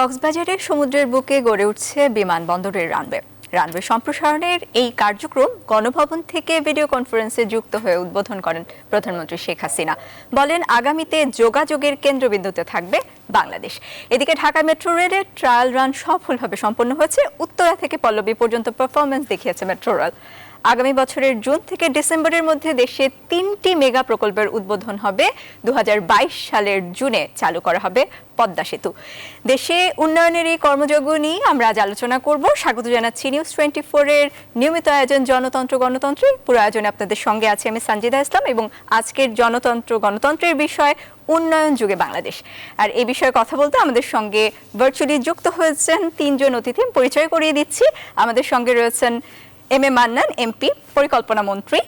কক্সবাজারের সমুদ্রের বুকে গড়ে উঠছে বিমানবন্দরের রানওয়ে। রানওয়ে সম্প্রসারণের এই কার্যক্রম গণভবন থেকে ভিডিও কনফারেন্সে যুক্ত হয়ে উদ্বোধন করেন প্রধানমন্ত্রী শেখ হাসিনা। বলেন, আগামীতে যোগাযোগের কেন্দ্রবিন্দুতে থাকবে বাংলাদেশ। এদিকে ঢাকা মেট্রো রেলের ট্রায়াল রান সফলভাবে সম্পন্ন হয়েছে। উত্তরা থেকে পল্লবী পর্যন্ত পারফরমেন্স দেখিয়েছে মেট্রো রেল। আগামী বছরের জুন থেকে ডিসেম্বরের মধ্যে দেশে 3টি মেগা প্রকল্পের উদ্বোধন হবে। 2022 সালের জুনে চালু করা হবে পদ্মা সেতু। দেশে উন্নয়নের এই কর্মযজ্ঞ নিয়ে আমরা আজ আলোচনা করব। স্বাগত জানাচ্ছি নিউজ 24 এর নিয়মিত আয়োজন জনতন্ত্র গণতন্ত্রে। পুরো আয়োজনে আপনাদের সঙ্গে আছি আমি সানজিদা ইসলাম এবং আজকের জনতন্ত্র গণতন্ত্রের বিষয় উন্নয়ন যুগে বাংলাদেশ। আর এই বিষয়ে কথা বলতে আমাদের সঙ্গে ভার্চুয়ালি যুক্ত হয়েছেন 3 জন অতিথি। পরিচয় করিয়ে দিচ্ছি। আমাদের সঙ্গে রয়েছেন এম এ মান্নান, এমপি, পরিকল্পনা মন্ত্রী,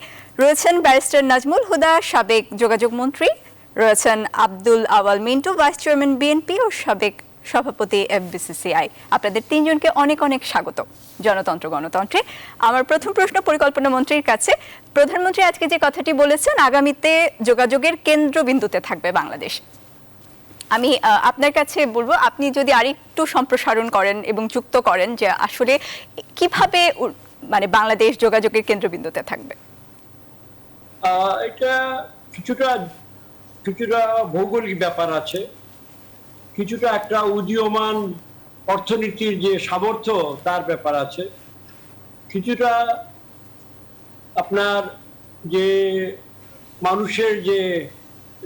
রয়েছেন ব্যারিস্টার নাজমুল হুদা, সাবেক যোগাযোগ মন্ত্রী, রয়েছেন আব্দুল আওয়াল মিন্টু, ভাইস চেয়ারম্যান বিএনপি ও সাবেক সভাপতি এফবিসিসিআই। আপনাদের 3 জনকে অনেক অনেক স্বাগত জনতন্ত্র গণতন্ত্রে। আমার প্রথম প্রশ্ন পরিকল্পনা মন্ত্রীর কাছে। প্রধানমন্ত্রী আজকে যে কথাটি বলেছেন, আগামীতে যোগাযোগের কেন্দ্রবিন্দুতে থাকবে বাংলাদেশ। আমি আপনার কাছে বলবো, আপনি যদি আরেকটু সম্প্রসারণ করেন এবং যুক্ত করেন যে আসলে কিভাবে মানে বাংলাদেশ যোগাযোগের কেন্দ্রবিন্দুতে থাকবে। এটা কিছুটা ভৌগোলিক ব্যাপার আছে, কিছুটা একটা উদীয়মান অর্থনীতির যে সামর্থ্য তার ব্যাপার আছে, কিছুটা আপনার যে মানুষের যে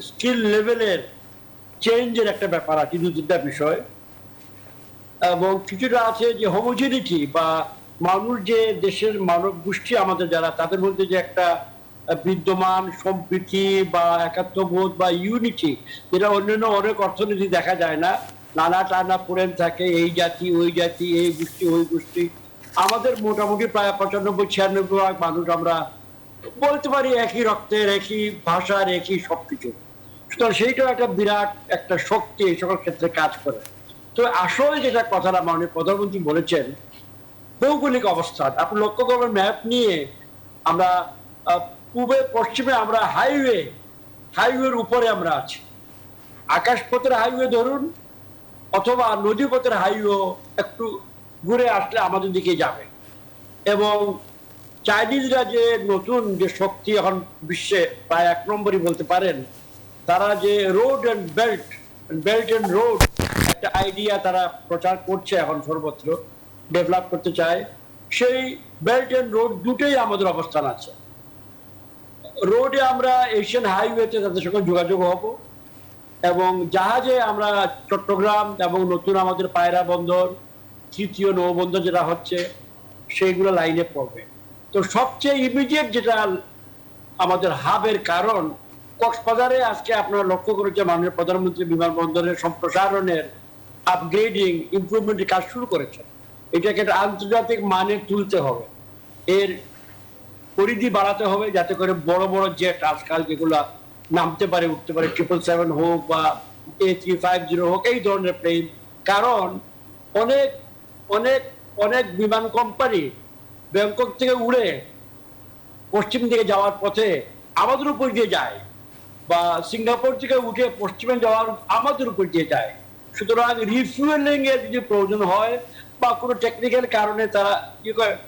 স্কিল লেভেলের চেঞ্জের একটা ব্যাপার আছে, দুটা বিষয়। এবং কিছুটা আছে যে হোমোজেনিটি বা মানুষ যে দেশের মানব গোষ্ঠী আমাদের যারা, তাদের মধ্যে যে একটা বিদ্যমান সম্প্রীতি বা একাত্মবোধ বা ইউনিটি, যেটা অন্যান্য অনেক অর্থনীতি দেখা যায় না। নানা টানা পড়েন থাকে, এই জাতি ওই জাতি, এই গোষ্ঠী ওই গোষ্ঠী। আমাদের মোটামুটি প্রায় 95-96% মানুষ আমরা বলতে পারি একই রক্তের, একই ভাষার, একই সবকিছু। সুতরাং সেইটাও একটা বিরাট একটা শক্তি এই সকল ক্ষেত্রে কাজ করে। তো আসলে যেটা কথাটা মাননীয় প্রধানমন্ত্রী বলেছেন, ভৌগোলিক অবস্থান আপনি লক্ষ্য করবেন, ম্যাপ নিয়ে আমরা পূবে পশ্চিমে আমরা হাইওয়ের উপরে আমরা আছি। আকাশপথের হাইওয়ে ধরুন অথবা নদীপথের হাইওয়ে একটু ঘুরে আসলে আমাদের দিকে যাবে। এবং চাইনিজরা যে নতুন যে শক্তি এখন বিশ্বে প্রায় 1 নম্বরই বলতে পারেন, তারা যে road and belt and road একটা আইডিয়া তারা প্রচার করছে, এখন সর্বত্র ডেভেলপ করতে চায়। সেই বেল্ট অ্যান্ড রোড দুটোই আমাদের অবস্থান আছে। রোডে আমরা এশিয়ান হাইওয়েতে তাদের সঙ্গে যোগাযোগ হব, এবং জাহাজে আমরা চট্টগ্রাম এবং নতুন আমাদের পায়রা বন্দর, তৃতীয় নৌবন্দর যেটা হচ্ছে, সেইগুলো লাইনে পড়বে। তো সবচেয়ে ইমিডিয়েট যেটা আমাদের হাবের কারণ, কক্সবাজারে আজকে আপনারা লক্ষ্য করেছে মাননীয় প্রধানমন্ত্রী বিমানবন্দরের সম্প্রসারণের আপগ্রেডিং ইমপ্রুভমেন্টের কাজ শুরু করেছে। এটাকে একটা আন্তর্জাতিক মানে তুলতে হবে, এর পরিধি বাড়াতে হবে, যাতে করে বড় বড় জেট আজকাল যেগুলো নামতে পারে, উঠতে পারে, 777 হোক বা A350 হোক, এই ধরনের প্লেন। কারণ অনেক অনেক অনেক বিমান কোম্পানি ব্যাংকক থেকে উড়ে পশ্চিম দিকে যাওয়ার পথে আমাদের উপর দিয়ে যায়, বা সিঙ্গাপুর থেকে উঠে পশ্চিমে যাওয়ার আমাদের উপর দিয়ে যায়। সুতরাং রিফুয়েলিং এর যদি প্রয়োজন হয় বা কোনো টেকনিক্যাল কারণে তারা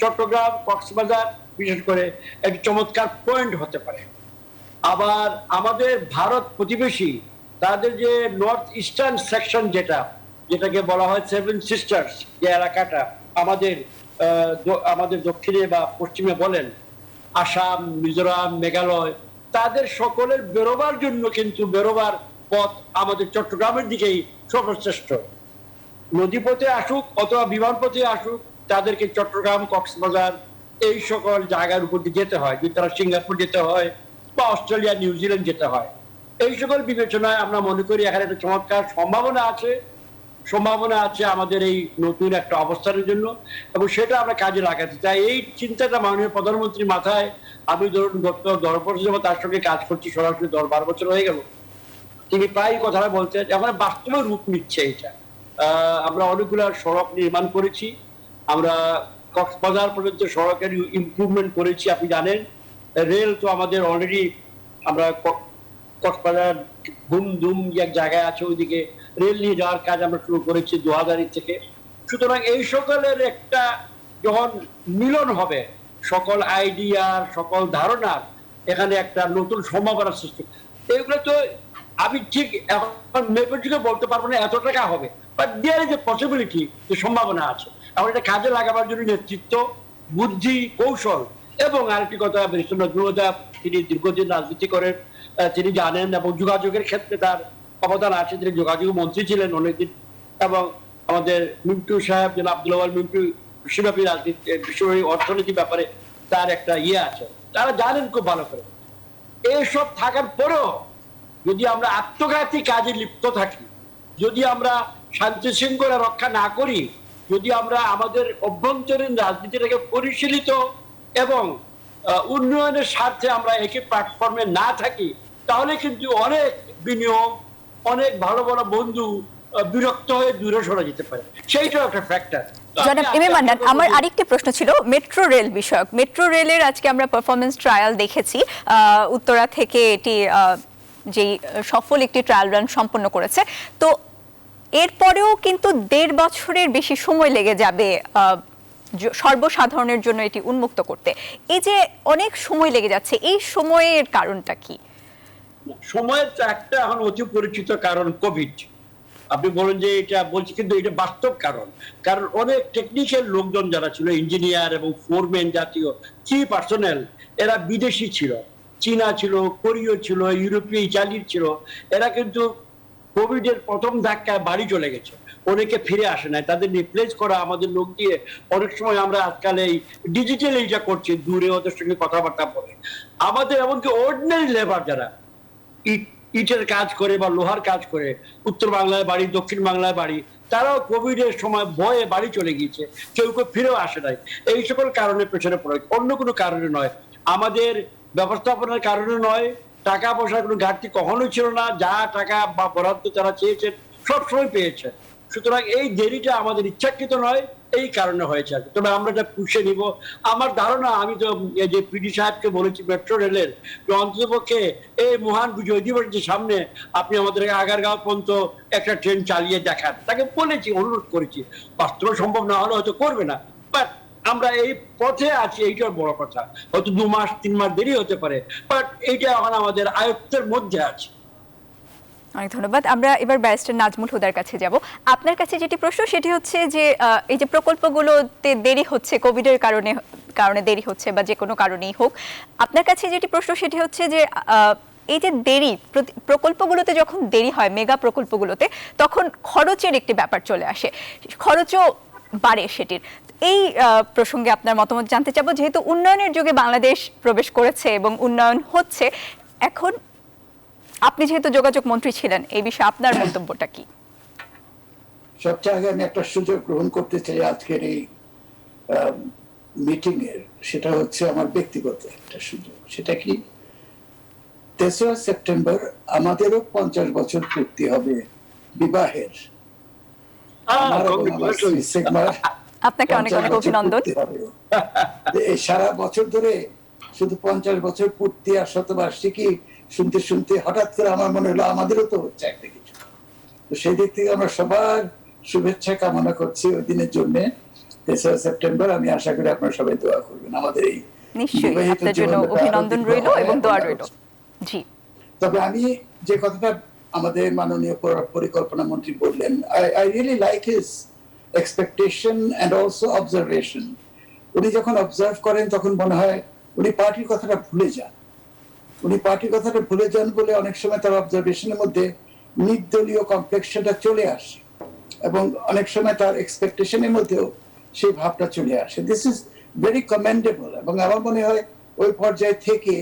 চট্টগ্রাম, কক্সবাজার বিশেষ করে একটি চমৎকার পয়েন্ট হতে পারে। আবার আমাদের ভারত প্রতিবেশী, তাদের যে নর্থ ইস্টার্ন সেকশন যেটাকে বলা হয় 7 সিস্টার্স, যে এলাকাটা আমাদের দক্ষিণে বা পশ্চিমে বলেন, আসাম, মিজোরাম, মেঘালয়, তাদের সকলের বেরোবার জন্য কিন্তু বেরোবার পথ আমাদের চট্টগ্রামের দিকেই সর্বশ্রেষ্ঠ। নদীপথে আসুক অথবা বিমান পথে আসুক, তাদেরকে চট্টগ্রাম, কক্সবাজার এই সকল জায়গার উপর দিয়ে যেতে হয়। যদি তারা সিঙ্গাপুর যেতে হয় বা অস্ট্রেলিয়া, নিউজিল্যান্ড যেতে হয়, এই সকল বিবেচনায় আমরা মনে করি এখানে একটা চমৎকার সম্ভাবনা আছে আমাদের এই নতুন একটা অবস্থানের জন্য, এবং সেটা আমরা কাজে লাগাতে চাই। এই চিন্তাটা মাননীয় প্রধানমন্ত্রীর মাথায় আমি ধরুন গত 10 বছর যাবত তার সঙ্গে কাজ করছি, সরাসরি 10-12 বছর হয়ে গেল। তিনি প্রায় কথাটা বলতে এখন বাস্তবে রূপ নিচ্ছে এটা। আমরা অনেকগুলো সড়ক নির্মাণ করেছি, আমরা কক্সবাজার পর্যন্ত সড়কের ইমপ্রুভমেন্ট করেছি। আপনি জানেন রেল তো আমাদের অলরেডি, আমরা কক্সবাজার ঘুমধুম এক জায়গায় আছে, ওইদিকে রেল নিয়ে যাওয়ার কাজ আমরা শুরু করেছি 2000 থেকে। সুতরাং এই সকলের একটা যখন মিলন হবে, সকল আইডিয়ার, সকল ধারণার, এখানে একটা নতুন সম্ভাবনা সৃষ্টি। এগুলো তো আমি ঠিক এখন মেপে বলতে পারবো না এত টাকা হবে, but there is a possibility, যে সম্ভাবনা আছে। এখন এটা কাজে লাগাবার জন্য নেতৃত্ব, বুদ্ধি, কৌশল এবং আরেকটি কথা, ব্যারিস্টার নজরুল হুদা, তিনি দীর্ঘদিন রাজনীতি করেন, তিনি জানেন এবং যোগাযোগের ক্ষেত্রে তার অবদান আছে। তিনি যোগাযোগ মন্ত্রী ছিলেন অনেকদিন, এবং আমাদের মিন্টু সাহেব, যেন আব্দুল আওয়াল মিন্টু, বিশ্বব্যাপী রাজনীতি, বিশ্বব্যাপী অর্থনীতির ব্যাপারে তার একটা আছে, তারা জানেন খুব ভালো করে। এইসব থাকার পরেও যদি আমরা আত্মঘাতী কাজে লিপ্ত থাকি, যদি আমরা শান্তি শৃঙ্খলা রক্ষা না করি, যদি আমরা আমাদের অভ্যন্তরীণ রাজনীতিটাকে পরিশীলিত এবং উন্নয়নের স্বার্থে আমরা একই প্ল্যাটফর্মে না থাকি, তাহলে কিন্তু অনেক বিনিয়োগ, অনেক ভালো ভালো বন্ধু বিরক্ত হয়ে দূরে সরে যেতে পারে। সেইটাও একটা ফ্যাক্টর। জনাব এম এ মান্নান, আমার আরেকটি প্রশ্ন ছিল মেট্রো রেল বিষয়ক। মেট্রো রেলের আজকে আমরা পারফরমেন্স ট্রায়াল দেখেছি, উত্তরা থেকে এটি যেই সফল একটি ট্রায়াল রান সম্পন্ন করেছে। তো এরপরেও কিন্তু 1.5 বছরের বেশি সময় লেগে যাবে সর্বসাধারণের জন্য এটি উন্মুক্ত করতে। এই যে অনেক সময় লেগে যাচ্ছে, এই সময়ের কারণটা কি? সময়ের একটা এখন অতি পরিচিত কারণ কোভিড। আপনি বলেন যে এটা বলছি, কিন্তু এটা বাস্তব কারণ। কারণ অনেক টেকনিক্যাল লোকজন যারা ছিল, ইঞ্জিনিয়ার এবং ফোরম্যান জাতীয় কি পার্সোনেল, এরা বিদেশি ছিল, চীনা ছিল, কোরীয় ছিল, ইউরোপীয়, ইটালির ছিল। এরা কিন্তু কোভিড এর প্রথম ধাক্কায় বাড়ি চলে গেছে, অনেকে ফিরে আসে নাই। তাদের রিপ্লেস করা আমাদের লোক দিয়ে অনেক সময় আমরা আজকাল এই ডিজিটাল এইটা করছি, দূরে ওদের সঙ্গে কথাবার্তা বলে। আমাদের এমনকি অর্ডিনারি লেবার যারা ইটের কাজ করে বা লোহার কাজ করে, উত্তর বাংলায় বাড়ি, দক্ষিণ বাংলায় বাড়ি, তারাও কোভিড এর সময় ভয়ে বাড়ি চলে গিয়েছে, কেউ কেউ ফিরেও আসে নাই। এই সকল কারণে পেছনে পড়ে, অন্য কোনো কারণে নয়, আমাদের ব্যবস্থাপনার কারণে নয়। টাকা পয়সার কোনো ঘাটতি কখনোই ছিল না, যা টাকা বা বরাদ্দ তারা চেয়েছেন সবসময় পেয়েছে। সুতরাং এই দেরিটা আমাদের ইচ্ছাকৃত নয়, এই কারণে হয়েছে। তবে আমরা এটা পুষে নিব। আমার ধারণা, আমি তো এই যে পিডি সাহেবকে বলেছি মেট্রো রেলের, যে অন্ততপক্ষে এই মহান বিজয় দিবসের সামনে আপনি আমাদের আগারগাঁও পর্যন্ত একটা ট্রেন চালিয়ে দেখান। তাকে বলেছি, অনুরোধ করেছি। বাস্তবে সম্ভব না হলে হয়তো করবে না, বাট আমরা এই পথে আছি, এইটার বড় কথা। হয়তো 2 মাস 3 মাস দেরি হতে পারে, বাট এইটা এখন আমাদের আয়ত্তের মধ্যে আছে। অনেক ধন্যবাদ। আমরা এবার ব্যারিস্টার নাজমুল হুদার কাছে যাব। আপনার কাছে যেটি প্রশ্ন সেটি হচ্ছে যে এই যে প্রকল্পগুলোতে দেরি হচ্ছে, কোভিডের কারণে দেরি হচ্ছে বা যে কোনো কারণেই হোক, আপনার কাছে যেটি প্রশ্ন সেটি হচ্ছে যে এই যে দেরি, প্রকল্পগুলোতে যখন দেরি হয়, মেগা প্রকল্পগুলোতে, তখন খরচের একটি ব্যাপার চলে আসে, খরচও বাড়ে সেটির। এই প্রসঙ্গে আপনার মতামত জানতে চাবো। যেহেতু উন্নয়নের যুগে বাংলাদেশ প্রবেশ করেছে এবং উন্নয়ন হচ্ছে, এখন আপনি যেহেতু যোগাযোগ মন্ত্রী ছিলেন, এই বিষয়ে আপনার মন্তব্যটা কি? সবচেয়ে আগে আমি একটা সুযোগ গ্রহণ করতে চাই আজকের এই মিটিং এর। সেটা হচ্ছে আমার ব্যক্তিগত একটা সুযোগ। সেটা কি, 3রা সেপ্টেম্বর আমাদেরও 50 বছর পূর্তি হবে বিবাহের। আপনাকে অনেক অনেক অভিনন্দন। এই সারা বছর ধরে শুধু 50 বছর পূর্তি আর শতবার্ষিকী শুনতে শুনতে হঠাৎ করে আমার মনে হলো আমাদেরও তো হচ্ছে একটা কিছু। তো সেই দিক থেকে আমরা সবার শুভেচ্ছা কামনা করছি ওই দিনের জন্য, 3রা সেপ্টেম্বর। আমি আশা করি আপনারা সবাই দোয়া করবেন আমাদের এই। নিশ্চয়ই, আপনার জন্য অভিনন্দন রইল এবং দোয়া রইল। জি। তবে আমি যে কথাটা আমাদের মাননীয় পরিকল্পনা মন্ত্রী বললেন, I really like his expectation and also observation. উনি যখন অবজার্ভ করেন তখন মনে হয় উনি পার্টির কথাটা ভুলে যান। উনি পার্টির কথাটা ভুলে যান বলে অনেক সময় তার অবজারভেশনের মধ্যে নির্দলীয় কমপ্লেক্সটা চলে আসে, এবং অনেক সময় তার এক্সপেকটেশনের মধ্যেও সেই ভাবটা চলে আসে। This is very commendable. এবং আমার মনে হয় ওই পর্যায়ে থেকে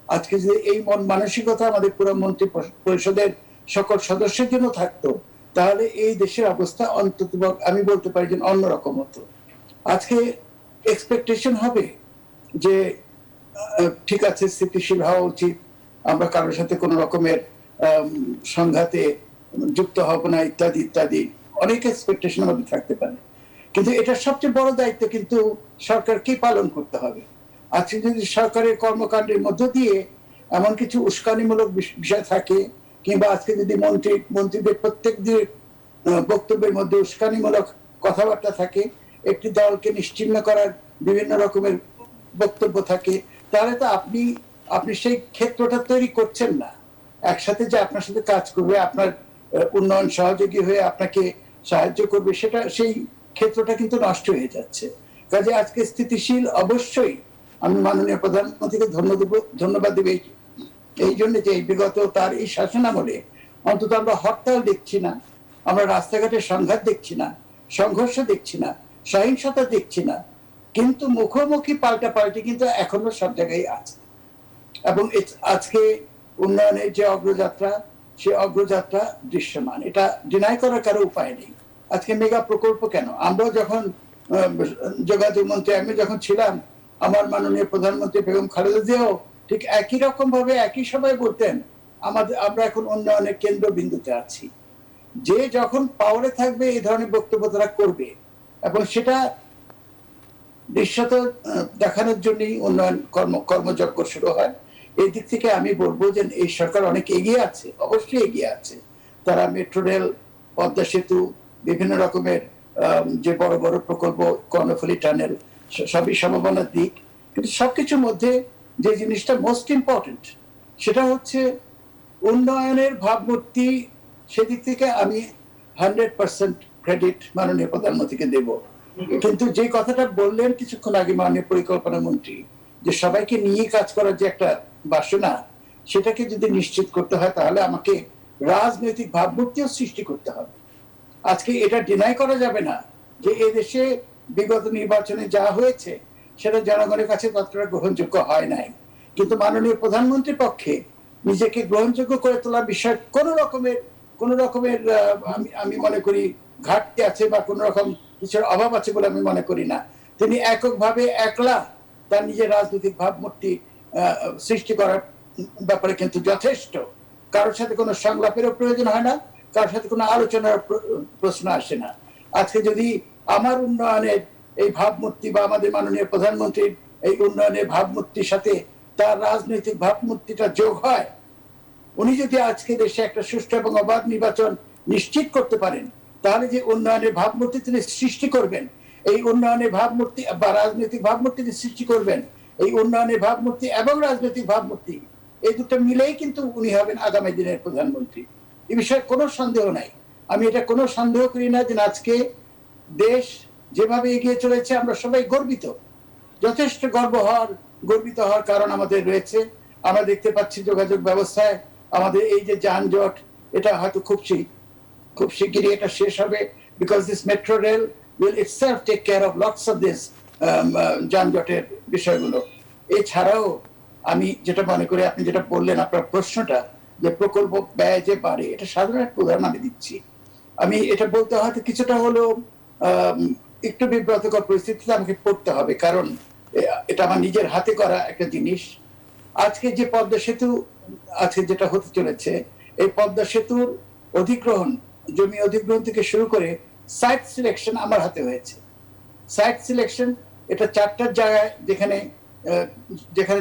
আজকে যদি এই মন মানসিকতা আমাদের পুরো মন্ত্রী পরিষদের সকল সদস্যের জন্য থাকতো, তাহলে এই দেশের অবস্থা অন্তত আমি বলতে পারি যে অন্যরকম হতো। আজকে এক্সপেকটেশন হবে যে ঠিক আছে, স্থিতিশীল হওয়া উচিত, আমরা কারোর সাথে কোনো রকমের সংঘাতে যুক্ত হব না, ইত্যাদি ইত্যাদি অনেক এক্সপেকটেশন আমাদের থাকতে পারে। কিন্তু এটা সবচেয়ে বড় দায়িত্ব কিন্তু সরকারকেই পালন করতে হবে। আজকে যদি সরকারের কর্মকাণ্ডের মধ্য দিয়ে এমন কিছু উস্কানিমূলক বিষয় থাকে, কিংবা আজকে যদি মন্ত্রীদের প্রত্যেক দিন বক্তব্যের মধ্যে উস্কানিমূলক কথাবার্তা থাকে, একটি দলকে নিশ্চিহ্ন করার বিভিন্ন রকমের বক্তব্য থাকে, তাহলে তো আপনি সেই ক্ষেত্রটা তৈরি করছেন না। একসাথে যে আপনার সাথে কাজ করবে, আপনার উন্নয়ন সহযোগী হয়ে আপনাকে সাহায্য করবে, সেটা সেই ক্ষেত্রটা কিন্তু নষ্ট হয়ে যাচ্ছে। কাজে আজকে স্থিতিশীল অবশ্যই আমি মাননীয় প্রধানমন্ত্রীকে ধন্যবাদ দেব এই জন্য যে বিগত তার এই শাসনামলে অন্তত আমরা হরতাল দেখছি না, আমরা রাস্তাঘাটে সংঘাত দেখছি না, সংঘর্ষ দেখছি না, সহিংসতা দেখছি না, কিন্তু মুখোমুখি পাল্টাপাল্টি কিন্তু এখনো সব জায়গায় আছে। এবং আজকে উন্নয়নের যে অগ্রযাত্রা, সে অগ্রযাত্রা দৃশ্যমান, এটা ডিনাই করার কারো উপায় নেই। আজকে মেগা প্রকল্প কেন, আমরাও যখন যোগাযোগ মন্ত্রী আমি যখন ছিলাম, আমার মাননীয় প্রধানমন্ত্রী বেগম খালেদা জিয়াও ঠিক একই রকম ভাবে একই সময় বলতেন আমরা এখন উন্নয়নের কেন্দ্রবিন্দুতে আছি। যে যখন পাওয়ারে থাকবে এই ধরনের বক্তব্য তারা করবে, এবং সেটা দৃশ্যত দেখানোর জন্যই উন্নয়ন কর্মযজ্ঞ শুরু হয়। এই দিক থেকে আমি বলবো যে এই সরকার অনেক এগিয়ে আছে, অবশ্যই এগিয়ে আছে। তারা মেট্রো রেল, পদ্মা সেতু, বিভিন্ন রকমের যে বড় বড় প্রকল্প, কর্ণফুলী টানেল, সবই সম্ভাবনার দিক। কিন্তু সবকিছুর মধ্যে যে জিনিসটা মোস্ট ইম্পর্টেন্ট, সেটা হচ্ছে উন্নয়নের ভাবমূর্তি। সেদিক থেকে আমি 100% ক্রেডিট মাননীয় প্রধানমন্ত্রীকে দেব। কিন্তু যে কথাটা বললেন কিছুক্ষণ আগে মাননীয় পরিকল্পনা মন্ত্রী, যে সবাইকে নিয়ে কাজ করার যে একটা বাসনা, সেটাকে যদি নিশ্চিত করতে হয় তাহলে আমাকে রাজনৈতিক ভাবমূর্তিও সৃষ্টি করতে হবে। আজকে এটা ডিনাই করা যাবে না যে এদেশে বিগত নির্বাচনে যা হয়েছে সেটা জনগণের কাছে ততটা গ্রহণযোগ্য হয় নাই। কিন্তু মাননীয় প্রধানমন্ত্রীর পক্ষে নিজেকে গ্রহণযোগ্য করে তোলার বিষয় কোন রকমের আমি মনে করি ঘাটতি আছে বা কোন রকম কিছুর অভাব আছে বলে আমি মনে করি না। তিনি এককভাবে একলা তার নিজের রাজনৈতিক ভাবমূর্তি সৃষ্টি করার ব্যাপারে কিন্তু যথেষ্ট। কারোর সাথে কোনো সংলাপেরও প্রয়োজন হয় না, কারোর সাথে কোনো আলোচনার প্রশ্ন আসে না। আজকে যদি আমার উন্নয়নের এই ভাবমূর্তি বা আমাদের মাননীয় প্রধানমন্ত্রীর এই উন্নয়নের ভাবমূর্তির সাথে তার রাজনৈতিক ভাবমূর্তিটা যোগ হয়, উনি যদি আজকে দেশে একটা সুষ্ঠু এবং অবাধ নির্বাচন নিশ্চিত করতে পারেন, তাহলে যে উন্নয়নের ভাবমূর্তি তিনি সৃষ্টি করবেন, এই উন্নয়নের ভাবমূর্তি বা রাজনৈতিক ভাবমূর্তি সৃষ্টি করবেন, এই উন্নয়নের ভাবমূর্তি এবং রাজনৈতিক ভাবমূর্তি, এই দুটো মিলেই কিন্তু উনি হবেন আগামী দিনের প্রধানমন্ত্রী। এই বিষয়ে কোনো সন্দেহ নাই। আমি এটা কোনো সন্দেহ করি না যে আজকে দেশ যেভাবে এগিয়ে চলেছে আমরা সবাই গর্বিত, যথেষ্ট গর্বিত হওয়ার কারণ আমাদের রয়েছে। আমরা দেখতে পাচ্ছি যোগাযোগ ব্যবস্থায় আমাদের এই যে যানজট, এটা হয়তো খুব শিগগিরই এটা শেষ হবে, because this metro rail will itself take care of lots of this যানজটের বিষয়গুলো। এছাড়াও আমি যেটা মনে করি, আপনি যেটা বললেন আপনার প্রশ্নটা, যে প্রকল্প ব্যয় যে বাড়ে, এটা সাধারণ একটা উদাহরণ আমি দিচ্ছি। আমি এটা বলতে হয়তো কিছুটা হলেও একটু বিব্রতকর পরিস্থিতিতে আমাকে পড়তে হবে, কারণ এটা আমার নিজের হাতে করা একটা জিনিস। আজকে যে পদ্মা সেতু আছে যেটা হতে চলেছে, এই পদ্মা সেতুর অধিগ্রহণ, জমি অধিগ্রহণ থেকে শুরু করে সাইট সিলেকশন আমার হাতে হয়েছে। সাইট সিলেকশন এটা 4টা জায়গায়, যেখানে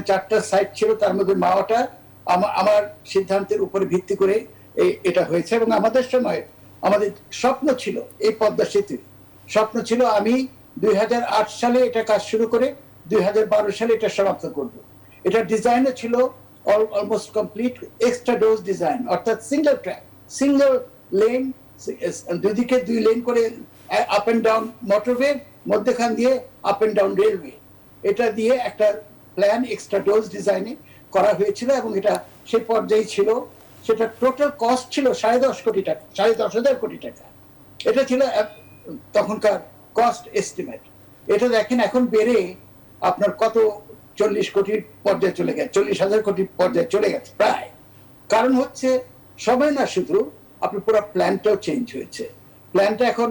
4টা সাইট ছিল তার মধ্যে মাওয়াটা আমার সিদ্ধান্তের উপরে ভিত্তি করে এটা হয়েছে। এবং আমাদের সময় আমাদের স্বপ্ন ছিল, এই পদ্মা সেতু স্বপ্ন ছিল আমি 2008 সালে এটা কাজ শুরু করে 2012 সালে এটা সমাপ্ত করব। এটা ডিজাইনও ছিল almost complete, extra dose design, অর্থাৎ সিঙ্গেল লেন, দুদিকে 2 লেন করে আপ এন্ড ডাউন মোটরওয়ে, মধ্যখান দিয়ে আপ এন্ড ডাউন রেলওয়ে, এটা দিয়ে একটা প্ল্যান এক্সট্রা ডোজ ডিজাইনে করা হয়েছিল। এবং এটা সেই পর্যায়ে ছিল, সেটা টোটাল কস্ট ছিল 10.5 কোটি টাকা, 10.5 কোটি টাকা। এটা ছিল তখনকার কস্ট এস্টিমেট। এটা দেখেন এখন বেড়ে আপনার কত 40 কোটির পর্যায়ে চলে গেছে, 40,000 কোটির পর্যায়ে চলে গেছে প্রায়। কারণ হচ্ছে সময় না, শুধু আপনার পুরো প্ল্যানটাও চেঞ্জ হয়েছে। প্ল্যানটা এখন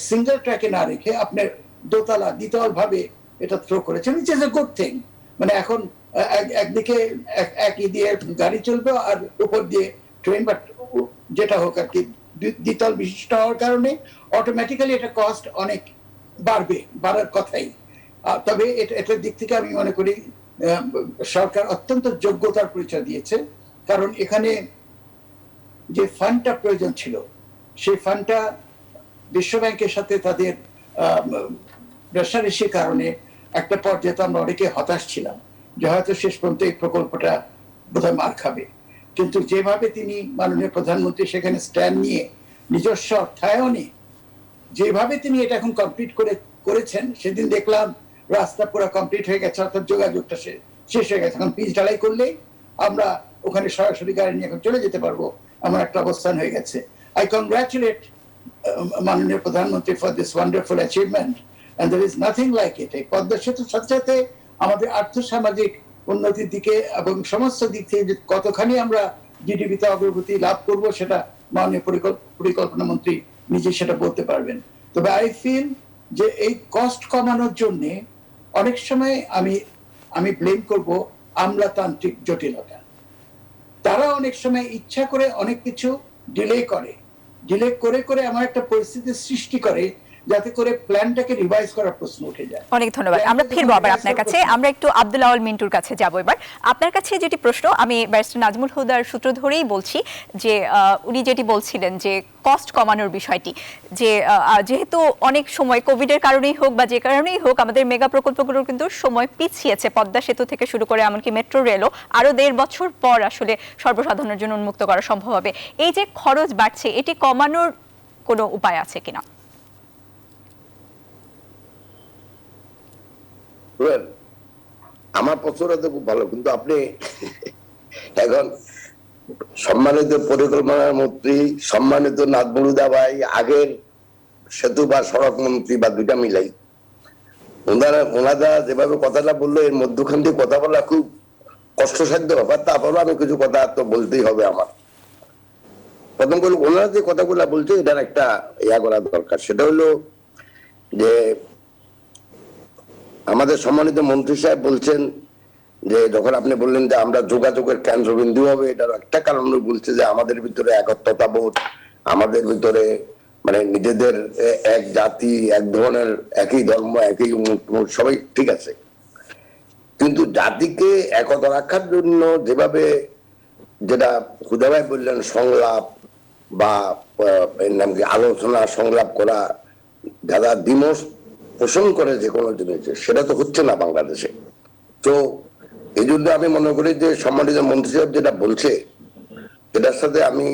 সিঙ্গেল ট্র্যাকে না রেখে আপনার দোতলা দ্বিতল ভাবে এটা থ্রো করেছে, which is a good thing. মানে এখন একদিকে একই দিয়ে গাড়ি চলবে আর উপর দিয়ে ট্রেন, বাট যেটা হোক আর কি, দ্বিতল বিশিষ্ট হওয়ার কারণে অটোমেটিক্যালি এটা কস্ট অনেক বাড়ার কথাই। তবে এটার দিক থেকে আমি মনে করি সরকার অত্যন্ত যোগ্যতার পরিচয় দিয়েছে, কারণ এখানে যে ফান্ডটা প্রয়োজন ছিল সেই ফান্ডটা বিশ্ব ব্যাংকের সাথে তাদের রেশারেশির কারণে একটা পর্যায়ে তো আমরা অনেকে হতাশ ছিলাম যে হয়তো শেষ পর্যন্ত এই প্রকল্পটা বোধহয় মার খাবে। কিন্তু যেভাবে তিনি মাননীয় প্রধানমন্ত্রী সেখানে স্ট্যান্ড নিয়ে নিজস্ব অর্থায়নে যেভাবে তিনি এটা এখন কমপ্লিট করেছেন, সেদিন দেখলাম রাস্তা পুরো কমপ্লিট হয়ে গেছে, অর্থাৎ যোগাযোগটা শেষ হয়ে গেছে। এখন পিচ ঢালাই করলেই আমরা ওখানে সরাসরি গাড়ি নিয়ে এখন চলে যেতে পারবো, এমন একটা অবস্থান হয়ে গেছে। আই কংগ্রাচুলেট মাননীয় প্রধানমন্ত্রী for this wonderful achievement, and there is nothing like it. এই পদ্মা সেতুর সাথে সাথে আমাদের আর্থসামাজিক উন্নতির দিকে এবং সমস্ত দিক থেকে কতখানি আমরা জিডিপিতে অগ্রগতি লাভ করব সেটা মাননীয় পরিকল্পনা মন্ত্রী নিজে সেটা বলতে পারবেন। তবে আই ফিল যে এই কস্ট কমানোর জন্য অনেক সময় আমি ব্লেম করব আমলাতান্ত্রিক জটিলতা। তারা অনেক সময় ইচ্ছা করে অনেক কিছু ডিলে করে এমন একটা পরিস্থিতির সৃষ্টি করে যাতে করে প্ল্যানটাকে রিভাইজ করার প্রশ্ন উঠে যায়। অনেক ধন্যবাদ। আমরা ফিরবো আবার আপনার কাছে। আমরা একটু আব্দুল আউয়াল মিন্টুর কাছে যাব এবার। আপনার কাছে যেটি প্রশ্ন, আমি ব্যারিস্টার নাজমুল হুদার সূত্র ধরেই বলছি যে উনি যেটি বলছিলেন যে কস্ট কমানোর বিষয়টি, যে যেহেতু অনেক সময় কোভিডের কারণেই হোক বা যে কারণেই হোক আমাদের মেগা প্রকল্পগুলোর কিন্তু সময় পিছিয়েছে, পদ্মা সেতু থেকে শুরু করে এমনকি মেট্রো রেলও আরো 1.5 বছর পর আসলে সর্বসাধারণের জন্য উন্মুক্ত করা সম্ভব হবে। এই যে খরচ বাড়ছে, এটি কমানোর কোনো উপায় আছে কিনা? আমার প্রশ্নটা তো খুব ভালো, কিন্তু আপনি এখন সম্মানিত পরিকল্পনা মন্ত্রী, সম্মানিত নাজমুল হুদা ভাই, আগের সেতু বা সড়ক মন্ত্রী বা দুইটা মিলাই ওনারা যেভাবে কথাটা বললো, এর মধ্যখান দিয়ে কথা বলা খুব কষ্টসাধ্য ব্যাপার। তারপরও আমি কিছু কথা তো বলতেই হবে আমার। প্রথম করে ওনারা যে কথাগুলা বলছে এটার একটা ইয়া করা দরকার। সেটা হলো যে আমাদের সম্মানিত মন্ত্রী সাহেব বলছেন যে যখন আপনি বললেন যে আমরা যোগাযোগের কেন্দ্রবিন্দু হবে, এটার একটা কারণ বলছে যে আমাদের ভিতরে একত্রতা বোধ, আমাদের ভিতরে মানে নিজেদের এক জাতি, এক ধরনের, একই ধর্ম, একই সবাই ঠিক আছে, কিন্তু জাতিকে একতা রাখার জন্য যেভাবে যেটা হুদা ভাই বললেন সংলাপ বা এর নাম কি আলোচনা সংলাপ করা, যারা দ্বিমত পোষণ করে যে কোনো জিনিস, সেটা তো হচ্ছে না বাংলাদেশে। তো এই জন্য আমি মনে করি যে সম্মানিত মন্ত্রী সাহেব যেটা বলছে এটার সাথে আমি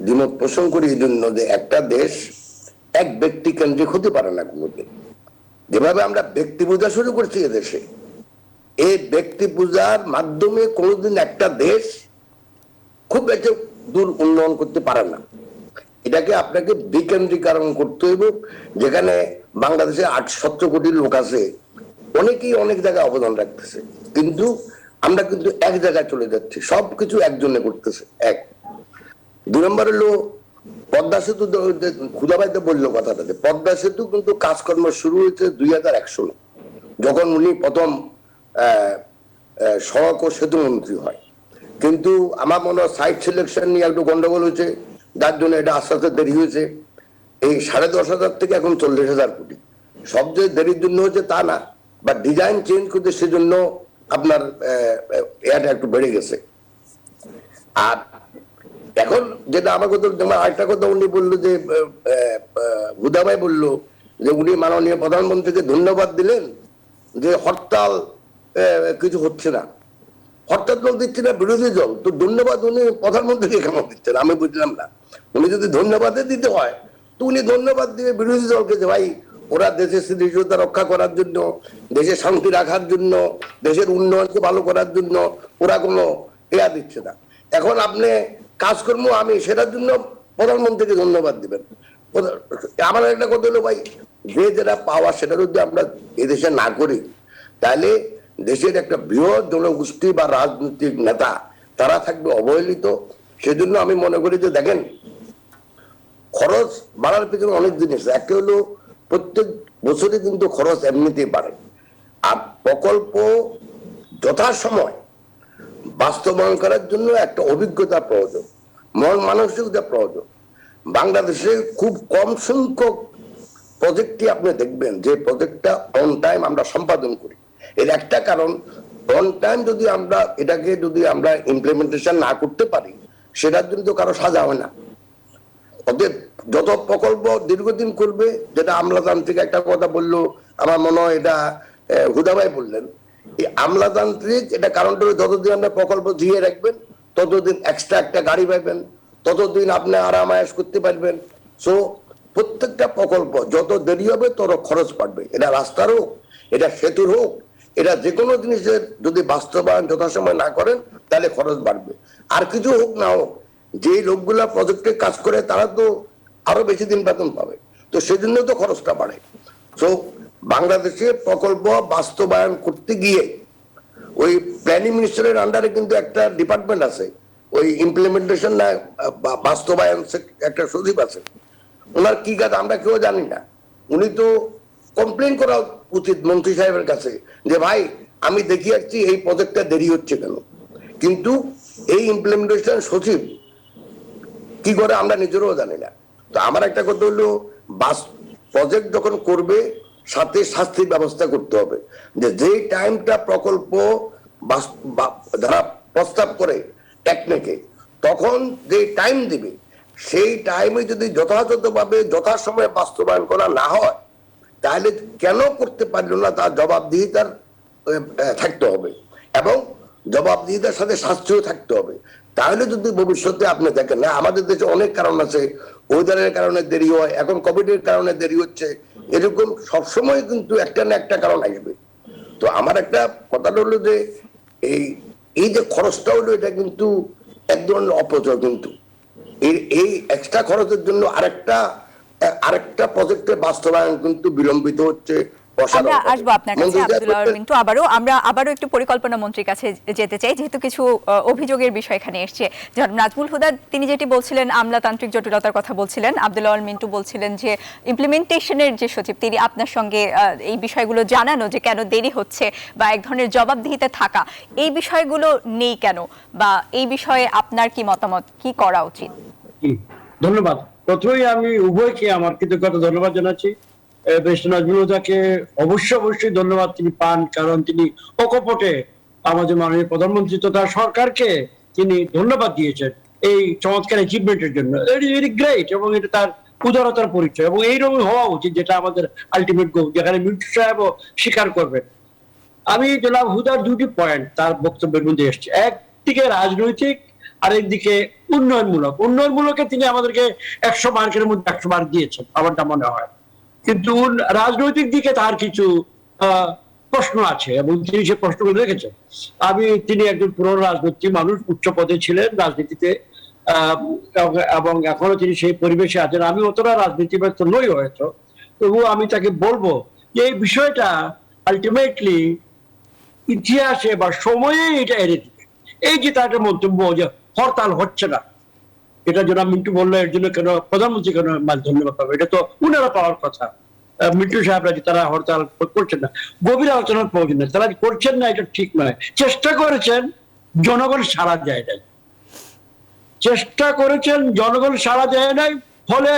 দ্বিমত পোষণ করি, এই জন্য যে একটা দেশ এক ব্যক্তি কেন্দ্রিক হতে পারে না কোনোদিন। যেভাবে আমরা ব্যক্তি পূজা শুরু করছি এদেশে, এই ব্যক্তি পূজার মাধ্যমে কোনোদিন একটা দেশ খুব একটা দূর উন্নয়ন করতে পারে না। এটাকে আপনাকে বিকেন্দ্রীকরণ করতে হইব। যেখানে বাংলাদেশে 8-17 কোটি লোক আছে, অনেকেই অনেক জায়গায় অবদান রাখতেছে, কিন্তু আমরা কিন্তু এক জায়গায় চলে যাচ্ছি, সবকিছু একজনে করতেছে। এক 2 নম্বর হলো পদ্মা সেতু। খুদাবাইতে বললো কথাটাতে, পদ্মা সেতু কিন্তু কাজকর্ম শুরু হয়েছে 2001 সালে, যখন উনি প্রথম সড়ক ও সেতু মন্ত্রী হয়। কিন্তু আমার মনে হয় সাইট সিলেকশন নিয়ে একটু গন্ডগোল হয়েছে, যার জন্য এটা আস্তে আস্তে দেরি হয়েছে। এই 10,500 থেকে এখন 40,000 কোটি। সবচেয়ে দেরির জন্য হচ্ছে তা না, বা ডিজাইন চেঞ্জ করতে সেজন্য আপনার এটা একটু বেড়ে গেছে। আর এখন যেটা আমার কথা, আরেকটা কথা উনি বললো যে হুদা ভাই বললো যে উনি মাননীয় প্রধানমন্ত্রীকে ধন্যবাদ দিলেন যে হরতাল কিছু হচ্ছে না। হরতাল দল দিচ্ছে না বিরোধী দল, তো ধন্যবাদ উনি প্রধানমন্ত্রীকে কেমন দিচ্ছেন আমি বুঝলাম না। উনি যদি ধন্যবাদে দিতে হয় তো উনি ধন্যবাদ দিবে বিরোধী দলকে, যে ভাই ওরা দেশের স্থিতিশীলতা রক্ষা করার জন্য, দেশের শান্তি রাখার জন্য, দেশের উন্নয়নকে ভালো করার জন্য ওরা কোনো এয়া দিচ্ছে না। এখন আপনি কাজকর্ম আমি সেটার জন্য প্রধানমন্ত্রীকে ধন্যবাদ দিবেন। আমার একটা কথা হলো ভাই, যে যেটা পাওয়া সেটা যদি আমরা এদেশে না করি, তাহলে দেশের একটা বৃহৎ জনগোষ্ঠী বা রাজনৈতিক নেতা তারা থাকবে অবহেলিত। সেজন্য আমি মনে করি যে দেখেন, খরচ বাড়ার পিছনে অনেক জিনিস। একটা হলো প্রত্যেক বছরে কিন্তু খরচ এমনিতেই বাড়ে, আর প্রকল্প যথাসময় বাস্তবায়ন করার জন্য একটা অভিজ্ঞতা প্রয়োজন, মন মানসিকতা প্রয়োজন। বাংলাদেশে খুব কম সংখ্যক প্রজেক্টই আপনি দেখবেন যে প্রজেক্টটা অন টাইম আমরা সম্পাদন করি। এর একটা কারণ, অন টাইম যদি আমরা এটাকে ইমপ্লিমেন্টেশন না করতে পারি, সেটার জন্য তো কারো সাজা হয় না। অতএব যত প্রকল্প দীর্ঘদিন করবে, যেটা আমলাতান্ত্রিক একটা কথা বললো, আমার মনে হয় এটা হুদা ভাই বললেন, এই আমলাতান্ত্রিক এটা কারণটা হলো যতদিন আপনার প্রকল্প দিয়ে রাখবেন ততদিন এক্সট্রা একটা গাড়ি পাবেন, ততদিন আপনি আরাম আয়েশ করতে পারবেন। সো প্রত্যেকটা প্রকল্প যত দেরি হবে তত খরচ বাড়বে। এটা রাস্তার হোক, এটা সেতুর হোক, এটা যে কোনো জিনিসের যদি বাস্তবায়ন যথাসময় না করেন তাহলে খরচ বাড়বে। আর কিছু হোক না হোক, যে লোকগুলা প্রজেক্টে কাজ করে তারা তো আরো বেশি দিন বেতন পাবে, তো সেজন্য তো খরচটা বাড়ে। তো বাংলাদেশে প্রকল্প বাস্তবায়ন করতে গিয়ে ওই প্ল্যানিং মিনিস্টারের আন্ডারে কিন্তু একটা ডিপার্টমেন্ট আছে, ওই ইমপ্লিমেন্টেশন না বাস্তবায়ন একটা সচিব আছে, ওনার কি কাজ আমরা কেউ জানি না। উনি তো কমপ্লেন করা উচিত মন্ত্রী সাহেবের কাছে যে ভাই আমি দেখি যাচ্ছি এই প্রজেক্টটা দেরি হচ্ছে কেন, কিন্তু এই ইমপ্লিমেন্টেশন সচিব কি করে আমরা নিজেরাও জানি না। তো আমার একটা কথা হলো, প্রজেক্ট যখন করবে সাথে শাস্তির ব্যবস্থা করতে হবে, যে টাইমটা প্রকল্প যারা প্রস্তাব করে টেকনিকে, তখন যে টাইম দিবে সেই টাইমে যদি যথাযথভাবে যথাসময়ে বাস্তবায়ন করা না হয় তাহলে কেন করতে পারল না তার জবাবদিহিতার থাকতে হবে, এবং জবাবদিহিতার সাথে শাস্তিও থাকতে হবে। তাহলে যদি ভবিষ্যতে আপনি দেখেন না, আমাদের দেশে অনেক কারণ আছে, ওয়েদারের কারণে দেরি হয়, এখন কোভিডের কারণে দেরি হচ্ছে, এরকম সবসময় কিন্তু একটা না একটা কারণ আসবে। তো আমার একটা কথা হলো যে এই যে খরচটা হলো এটা কিন্তু এক ধরনের অপচয়, কিন্তু এই এক্সট্রা খরচের জন্য আরেকটা প্রজেক্টের বাস্তবায়ন কিন্তু বিলম্বিত হচ্ছে। আমরা আসবো আপনার কাছে আব্দুল্লাহ মিন্টু, আবারও একটু পরিকল্পনা মন্ত্রীর কাছে যেতে চাই, যেহেতু কিছু অভিযোগের বিষয় এখানে এসছে। যেমন নাজমুল হুদা তিনি যেটি বলছিলেন আমলাতান্ত্রিক জটিলতার কথা বলছিলেন, আব্দুল্লাহ মিন্টু বলছিলেন যে ইমপ্লিমেন্টেশনের যে সচিব তিনি আপনার সঙ্গে এই বিষয়গুলো জানানো যে কেন দেরি হচ্ছে বা এক ধরনের জবাবদিহিতে থাকা, এই বিষয়গুলো নেই কেন, বা এই বিষয়ে আপনার কি মতামত, কি করা উচিত? ধন্যবাদ। প্রথমেই আমি উভয়কে আমার কৃতজ্ঞতা ধন্যবাদ জানাচ্ছি। নাজমুল হুদাকে অবশ্যই ধন্যবাদ তিনি পান, কারণ তিনি অকপটে আমাদের মাননীয় প্রধানমন্ত্রী তথা সরকারকে তিনি ধন্যবাদ দিয়েছেন এই চমৎকার অ্যাচিভমেন্টের জন্য। ভেরি গ্রেট, এবং এটা তার উদারতার পরিচয়, এবং এইরকম হওয়া উচিত, যেটা আমাদের আলটিমেট গোল, যেখানে মিন্টু সাহেবও স্বীকার করবেন। আমি জনাব হুদার দুটি পয়েন্ট তার বক্তব্যের মধ্যে এসছে, একদিকে রাজনৈতিক, আরেকদিকে উন্নয়নমূলকে তিনি আমাদেরকে 100 মার্কের মধ্যে 100 মার্ক দিয়েছেন আমারটা মনে হয়, কিন্তু রাজনৈতিক দিকে তার কিছু প্রশ্ন আছে এবং তিনি সে প্রশ্নগুলো রেখেছেন। তিনি একজন পুরনো রাজনৈতিক মানুষ, উচ্চ পদে ছিলেন রাজনীতিতে, এবং এখনো তিনি সেই পরিবেশে আছেন। আমি অতটা রাজনীতিবিদ নই হয়তো, তবুও আমি তাকে বলবো যে এই বিষয়টা আলটিমেটলি ইতিহাসে বা সময়ে এটা এনে দিবে। এই যে তার একটা মন্তব্য যে হরতাল হচ্ছে না, এটা জনাব মিন্টু বললো, এর জন্য কেন প্রধানমন্ত্রী কেন ধন্যবাদ পাবে, এটা তো উনারা পাওয়ার কথা। মিন্টু সাহেবরা যে তারা হরতাল করছেন না, গভীর আলোচনার প্রয়োজন নেই, তারা করছেন না এটা ঠিক নয়। চেষ্টা করেছেন, জনগণ সাড়া দেয় নাই, জনগণ সাড়া দেয় নাই, ফলে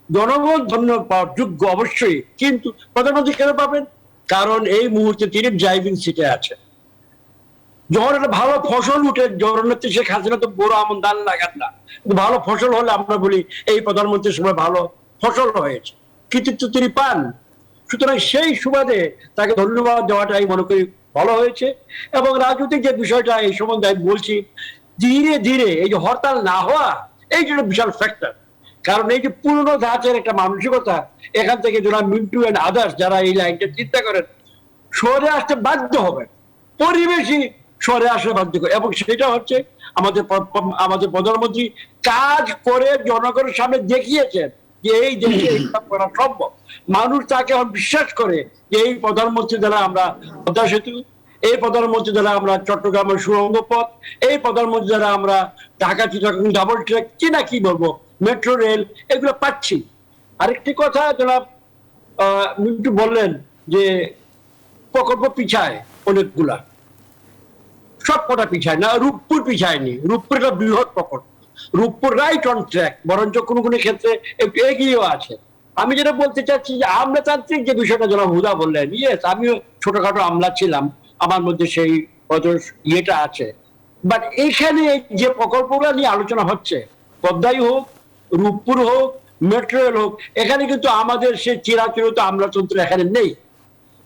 জনগণ ধন্যবাদ পাওয়ার যোগ্য অবশ্যই, কিন্তু প্রধানমন্ত্রী কেন পাবেন? কারণ এই মুহূর্তে তিনি ড্রাইভিং সিটে আছেন। যখন একটা ভালো ফসল উঠে, জননেত্রী শেখ হাসিনা তো বড় আমন দান লাগান না, ভালো ফসল হলে আমরা বলি এই প্রধানমন্ত্রীর সময় ভালো ফসল হয়েছে, কৃতিত্ব তিনি পান। সুতরাং সেই সুবাদে তাকে ধন্যবাদ দেওয়াটা আমি মনে করি ভালো হয়েছে। এবং রাজনৈতিক যে বিষয়টা এই সম্বন্ধে আমি বলছি, ধীরে ধীরে এই যে হরতাল না হওয়া, এই যে বিশাল ফ্যাক্টর, কারণ এই যে পুরনো ধাঁচের একটা মানসিকতা, এখান থেকে যারা মিন্টু এন্ড আদার্স যারা এই লাইনটা চিন্তা করেন, সরে আসতে বাধ্য হবে, পরিবেশই সরে আসতে বাধ্য করে। এবং সেটা হচ্ছে আমাদের প্রধানমন্ত্রী কাজ করে জনগণের সামনে দেখিয়েছেন যে এই দেশে এইসব করা সম্ভব। মানুষ তাকে বিশ্বাস করে যে এই প্রধানমন্ত্রী দ্বারা আমরা পদ্মা সেতু, এই প্রধানমন্ত্রী দ্বারা আমরা চট্টগ্রামের সুড়ঙ্গ পথ, এই প্রধানমন্ত্রী দ্বারা আমরা ঢাকা চিটাগাং ডাবল ট্র্যাক, কি না কি বলবো, মেট্রো রেল, এগুলো পাচ্ছি। আরেকটি কথা জনাব মিন্টু বললেন যে প্রকল্প পিছায় অনেকগুলা, সব কটা পিছায় না, রূপপুর পিছায়নি, রূপপুর একটা বৃহৎ প্রকল্প, রূপপুর রাইট অন ট্র্যাক, বরঞ্চ কোনো কোনো ক্ষেত্রে একটু এগিয়েও আছে। আমি যেটা বলতে চাচ্ছি যে আমলাতান্ত্রিক যে বিষয়টা জনাব হুদা বললেন, ইয়েস, আমিও ছোটখাটো আমলা ছিলাম, আমার মধ্যে সেই ইয়েটা আছে। বাট এইখানে যে প্রকল্পগুলো নিয়ে আলোচনা হচ্ছে, পদ্মাই হোক, রূপপুর হোক, মেট্রো রেল হোক, এখানে কিন্তু আমাদের সে চিরাচরিত আমলাতন্ত্র এখানে নেই।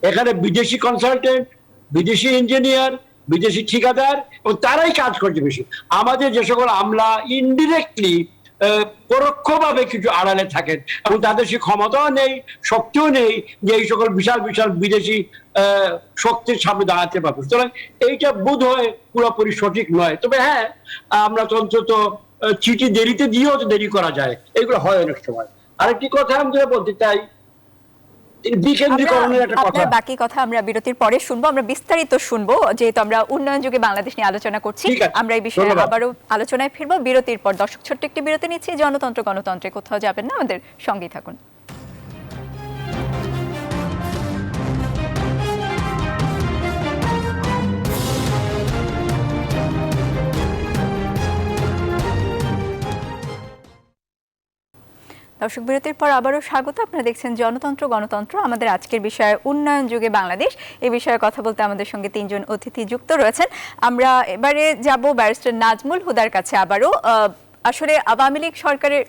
এখানে বিদেশি কনসালটেন্ট, বিদেশি ইঞ্জিনিয়ার, বিদেশি ঠিকাদার, এবং তারাই কাজ করছে বেশি। আমাদের যে সকল আমলা ইনডিরেক্টলি পরোক্ষভাবে কিছু আড়ালে থাকেন, এবং তাদের সে ক্ষমতাও নেই, শক্তিও নেই যে এই সকল বিশাল বিশাল বিদেশি শক্তির সামনে দাঁড়াতে পারবে। সুতরাং এইটা বোধ হয় পুরোপুরি সঠিক নয়। তবে হ্যাঁ, আমরা তো অন্তত চিঠি দেরিতে দিয়েও তো দেরি করা যায়, এগুলো হয় অনেক সময়। আরেকটি কথা আমি যেটা বলতে চাই, বিকেন্দ্রীকরণের একটা কথা। আপনার বাকি কথা আমরা বিরতির পরে শুনবো, আমরা বিস্তারিত শুনবো, যেহেতু আমরা উন্নয়ন যুগে বাংলাদেশ নিয়ে আলোচনা করছি। ঠিক আছে, আমরা এই বিষয়ে ধন্যবাদ। আবারও আলোচনায় ফিরবো বিরতির পর। দর্শক, ছোট্ট একটি বিরতি নিচ্ছি। জনতন্ত্র গণতন্ত্রে কোথাও যাবেন না, আমাদের সঙ্গেই থাকুন। দর্শক, বিরতির পর আবারও স্বাগত। আপনারা দেখছেন জনতন্ত্র গণতন্ত্র। আমাদের আজকের বিষয় উন্নয়ন যুগে বাংলাদেশ। এই বিষয়ে কথা বলতে আমাদের সঙ্গে তিনজন অতিথি যুক্ত রয়েছেন। আমরা এবারে যাব ব্যারিস্টার নাজমুল হুদার কাছে আবারও। আসলে আওয়ামী লীগ সরকারের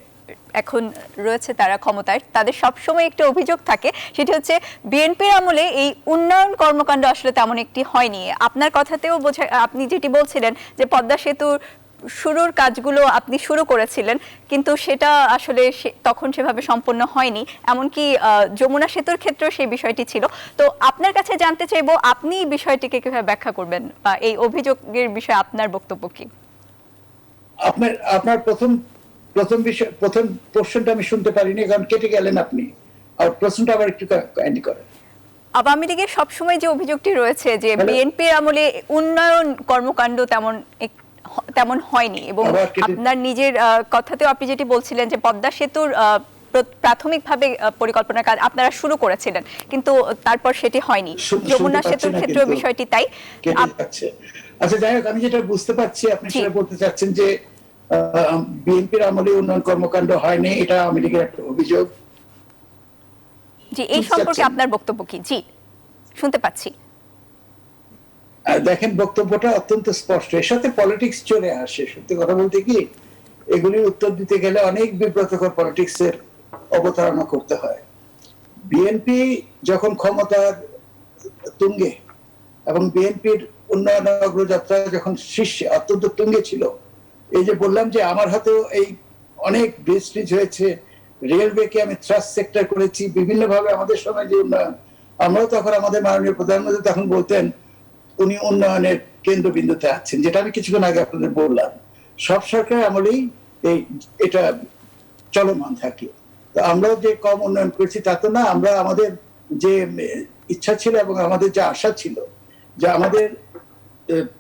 এখন রয়েছে, তারা ক্ষমতায়, তাদের সবসময় একটি অভিযোগ থাকে, সেটি হচ্ছে বিএনপির আমলে এই উন্নয়ন কর্মকাণ্ড আসলে তেমন একটি হয়নি। আপনার কথাতেও বোঝা, আপনি যেটি বলছিলেন যে পদ্মা সেতুর শুরুর কাজগুলো আপনি শুরু করেছিলেন, কিন্তু সেটা আসলে তখন সেভাবে সম্পন্ন হয়নি। এমনকি যমুনা সেতুর ক্ষেত্রেও সেই বিষয়টি ছিল। তো আপনার কাছে জানতে চাইবো, আপনি বিষয়টিকে কিভাবে ব্যাখ্যা করবেন, বা এই অভিযোগের বিষয়ে আপনার বক্তব্য কি? আপনার প্রথম প্রশ্নটা আমি শুনতে পারিনি, কারণ কেটে গেলেন আপনি। আর প্রশ্নটা আবার একটু কাইন্ডলি করেন। আওয়ামী লীগের সবসময় যে অভিযোগটি রয়েছে যে বিএনপির আমলে উন্নয়ন কর্মকাণ্ড তেমন হয়নি, এবং আপনার নিজের কথাতেও আপনি যেটি বলছিলেন যে পদ্মা সেতুর প্রাথমিকভাবে পরিকল্পনার কাজ আপনারা শুরু করেছিলেন, কিন্তু তারপর সেটি হয়নি। যমুনা সেতুর ক্ষেত্রেও বিষয়টি তাই। আচ্ছা, যাই হোক, আমি যেটা বুঝতে পারছি আপনি সেটা বলতে চাচ্ছেন যে বিএনপির আমলে উন্নয়ন কর্মকাণ্ড হয়নি, এটা আওয়ামী লীগের একটা অভিযোগ। জি, এই সম্পর্কে আপনার বক্তব্য কি? জি, শুনতে পাচ্ছি। দেখেন, বক্তব্যটা অত্যন্ত স্পষ্ট, এর সাথে পলিটিক্স চলে আসে। সত্যি কথা বলতে কি, এগুলির উত্তর দিতে গেলে অনেক বিব্রতকর পলিটিক্সের অবতারণা করতে হয়। বিএনপি যখন ক্ষমতার তুঙ্গে এবং বিএনপির উন্নয়ন অগ্রযাত্রা যখন শীর্ষে অত্যন্ত তুঙ্গে ছিল, এই যে বললাম যে আমার হাতেও এই অনেক ব্রিজ হয়েছে, রেলওয়েকে আমি ট্রাস্ট সেক্টর করেছি, বিভিন্নভাবে আমাদের সময় যে উন্নয়ন, আমরাও তখন আমাদের মাননীয় প্রধানমন্ত্রী তখন বলতেন উনি উন্নয়নের কেন্দ্রবিন্দুতে আছেন, যেটা আমি কিছুক্ষণ আগে আপনাদের বললাম। সব সরকার আমলেই এটা চলমান থাকে। তো আমরাও যে কম উন্নয়ন করেছি তা তো না। আমরা আমাদের যে ইচ্ছা ছিল এবং আমাদের যে আশা ছিল, যে আমাদের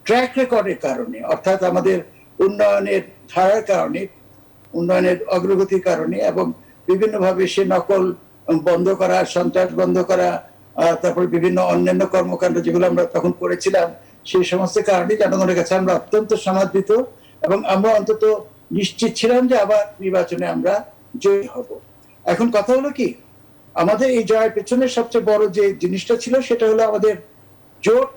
ট্র্যাক রেকর্ডের কারণে, অর্থাৎ আমাদের উন্নয়নের ধারার কারণে, উন্নয়নের অগ্রগতির কারণে, এবং বিভিন্নভাবে সে নকল বন্ধ করা, সন্ত্রাস বন্ধ করা, তারপর বিভিন্ন অন্যান্য কর্মকাণ্ড যেগুলো আমরা তখন করেছিলাম, সেই সমস্ত কারণে জনগণের কাছে আমরা অত্যন্ত সমাদৃত, এবং আমরা অন্তত নিশ্চিত ছিলাম যে আবার নির্বাচনে আমরা জয়ী হব। এখন কথা হলো কি, আমাদের এই জয়ের পেছনে সবচেয়ে বড় যে জিনিসটা ছিল সেটা হলো আমাদের জোট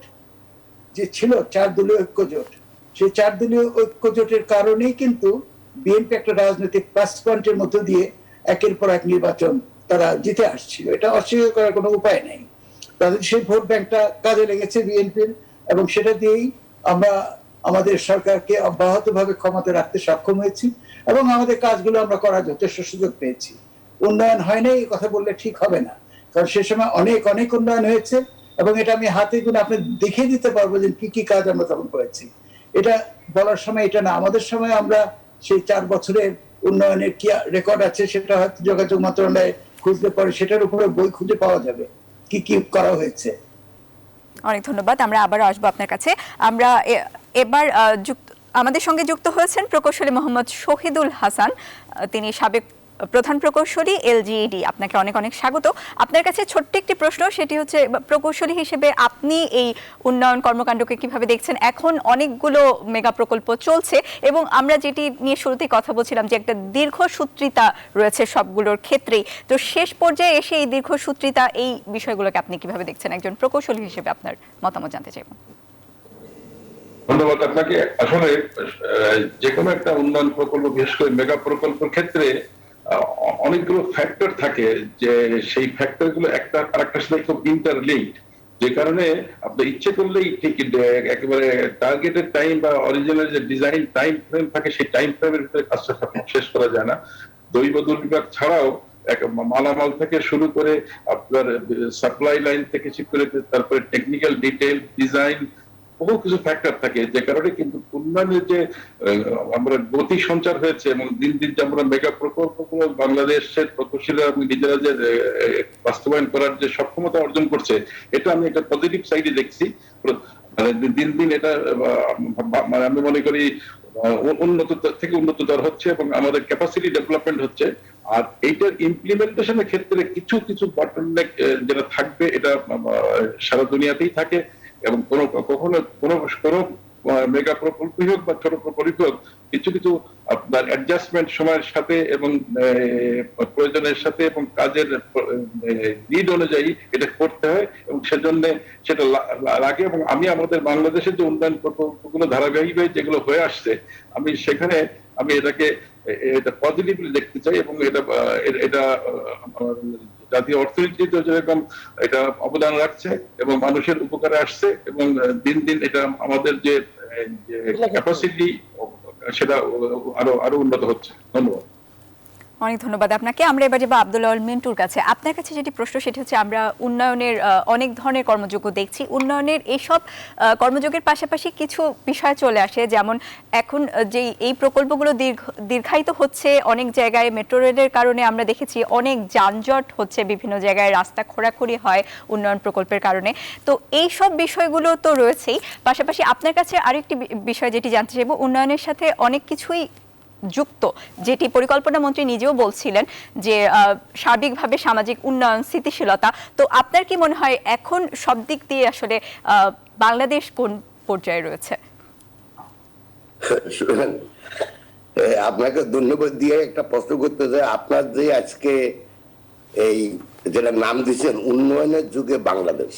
যে ছিল, 4 দলীয় ঐক্য জোট। সেই 4 দলীয় ঐক্য জোটের কারণেই কিন্তু বিএনপি একটা রাজনৈতিক প্লাস পয়েন্টের মধ্য দিয়ে একের পর এক নির্বাচন তারা জিতে আসছিল। এটা অস্বীকার করার কোনো উপায় নেই। তাদের সেই ভোট ব্যাংকটা কাজে লেগেছে বিএনপির, এবং সেটা দিয়েই আমরা আমাদের সরকারকে অব্যাহতভাবে ক্ষমতা রাখতে সক্ষম হয়েছি, এবং আমাদের কাজগুলো আমরা করার যথেষ্ট সুযোগ পেয়েছি। উন্নয়ন হয় নাই এই কথা বললে ঠিক হবে না, কারণ সে সময় অনেক অনেক উন্নয়ন হয়েছে, এবং এটা আমি হাতে গুনে আপনি দেখিয়ে দিতে পারবো যে কি কি কাজ আমরা তখন করেছি। এটা বলার সময় এটা না। আমাদের সময় আমরা সেই 4 বছরের উন্নয়নের কি রেকর্ড আছে সেটা হয়তো যোগাযোগ মন্ত্রণালয়ে খুঁজলে পরে সেটার উপরে বই খুঁজে পাওয়া যাবে কি কি করা হয়েছে। অনেক ধন্যবাদ। আমরা আবার আসবো আপনার কাছে। আমরা এবার আমাদের সঙ্গে যুক্ত হয়েছেন প্রকৌশলী মোহাম্মদ শহীদুল হাসান, তিনি সাবেক প্রধান প্রকৌশলী এলজিইডি। আপনাকে অনেক অনেক স্বাগত। আপনার কাছে ছোট্ট একটি প্রশ্ন, সেটি হচ্ছে প্রকৌশলী হিসেবে আপনি এই উন্নয়ন কর্মকাণ্ডকে কিভাবে দেখছেন? এখন অনেকগুলো মেগা প্রকল্প চলছে, এবং আমরা যেটি নিয়ে শুরুতেই কথা বলছিলাম যে একটা দীর্ঘসূত্রিতা রয়েছে সবগুলোর ক্ষেত্রেই। তো শেষ পর্যায়ে এসে এই দীর্ঘসূত্রিতা, এই বিষয়গুলোকে আপনি কিভাবে দেখছেন? একজন প্রকৌশলী হিসেবে আপনার মতামত জানতে চাইব। ধন্যবাদ আপনাকে। আসলে যে কোনো একটা উন্নয়ন প্রকল্প, বিশেষ করে মেগা প্রকল্পের ক্ষেত্রে অনেকগুলো ফ্যাক্টর থাকে, যে সেই ফ্যাক্টর গুলো একটা আরেকটার সাথে খুব ইন্টারলিঙ্কড, যে কারণে আপনি ইচ্ছে করলেই ঠিক একেবারে টার্গেটেড টাইম বা অরিজিনাল যে ডিজাইন টাইম ফ্রেম থাকে সেই টাইম ফ্রেমের ভিতরে কাজটা শেষ করা যায় না। দৈব দুর্বিপাক ছাড়াও মালামাল থেকে শুরু করে আপনার সাপ্লাই লাইন থেকে শুরু করে তারপরে টেকনিক্যাল ডিটেইল ডিজাইন, বহু কিছু ফ্যাক্টর থাকে, যে কারণে কিন্তু উন্নয়নের যে আমরা গতি সঞ্চার হয়েছে এবং দিন দিন যে আমরা মেগা প্রকল্পগুলো বাংলাদেশের প্রকৌশলীরা এবং নিজেরা যে বাস্তবায়ন করার যে সক্ষমতা অর্জন করছে, এটা আমি একটা পজিটিভ সাইডে দেখছি। মানে দিন দিন এটা মানে আমি মনে করি উন্নত থেকে উন্নততর হচ্ছে এবং আমাদের ক্যাপাসিটি ডেভেলপমেন্ট হচ্ছে। আর এইটার ইমপ্লিমেন্টেশনের ক্ষেত্রে কিছু কিছু বটলনেক যেটা থাকবে, এটা সারা দুনিয়াতেই থাকে এবং কখনো কোনো মেগা প্রকল্পই হোক বা ছোট প্রকল্প হোক, কিছু কিছু আপনার অ্যাডজাস্টমেন্ট সময়ের সাথে এবং প্রয়োজনের সাথে এবং কাজের নিড অনুযায়ী এটা করতে হয় এবং সেজন্য সেটা লাগে। এবং আমি আমাদের বাংলাদেশের যে উন্নয়ন প্রকল্পগুলো ধারাবাহিকভাবে যেগুলো হয়ে আসছে, আমি সেখানে আমি এটাকে এটা পজিটিভলি দেখতে চাই এবং এটা জাতীয় অর্থনীতিতে যেরকম এটা অবদান রাখছে এবং মানুষের উপকারে আসছে এবং দিন দিন এটা আমাদের যে ক্যাপাসিটি সেটা আরো উন্নত হচ্ছে। ধন্যবাদ। অনেক ধন্যবাদ আপনাকে। আমরা এবার যাবো আব্দুল আউয়াল মিন্টুর কাছে। আপনার কাছে যেটি প্রশ্ন সেটি হচ্ছে, আমরা উন্নয়নের অনেক ধরনের কর্মযোগ্য দেখছি, উন্নয়নের এইসব কর্মযোগের পাশাপাশি কিছু বিষয় চলে আসে, যেমন এখন যে এই প্রকল্পগুলো দীর্ঘায়িত হচ্ছে, অনেক জায়গায় মেট্রো রেলের কারণে আমরা দেখেছি অনেক যানজট হচ্ছে, বিভিন্ন জায়গায় রাস্তা খোঁড়াখুড়ি হয় উন্নয়ন প্রকল্পের কারণে। তো এই সব বিষয়গুলো তো রয়েছেই, পাশাপাশি আপনার কাছে আরেকটি বিষয় যেটি জানতে চাইব, উন্নয়নের সাথে অনেক কিছুই যুক্ত, যেটি পরিকল্পনা মন্ত্রী নিজেও বলছিলেন যে সার্বিকভাবে সামাজিক উন্নয়ন, স্থিতিশীলতা। তো আপনার কি মনে হয় এখন সব দিক দিয়ে আসলে বাংলাদেশ কোন পর্যায়ে রয়েছে? আপনাকে ধন্যবাদ দিয়ে একটা প্রশ্ন করতে চাই। আপনার যে আজকে এই যেটা নাম দিচ্ছেন উন্নয়নের যুগে বাংলাদেশ,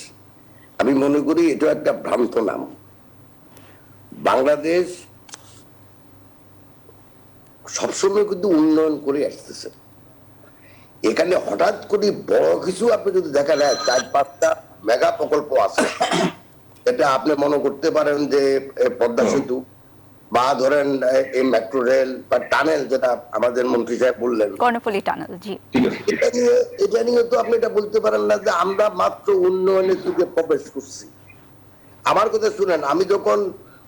আমি মনে করি এটা একটা ভ্রান্ত নাম। বাংলাদেশ সবসময় কিন্তু উন্নয়ন করে আসতেছে। এখানে হঠাৎ করে বড় কিছু আপনি যদি দেখা যায় 4-5টা মেগা প্রকল্প আছে, এটা আপনি মনে করতে পারেন যে পদ্মা সেতু বা ধরেন এই মেট্রো রেল বা টানেল, যেটা আমাদের মন্ত্রী সাহেব বললেন কর্ণফুলী টানেল। জি, এটা নিয়ে তো আপনি এটা বলতে পারেন না যে আমরা মাত্র উন্নয়নের যুগে প্রবেশ করছি। আমার কথা শুনেন, আমি যখন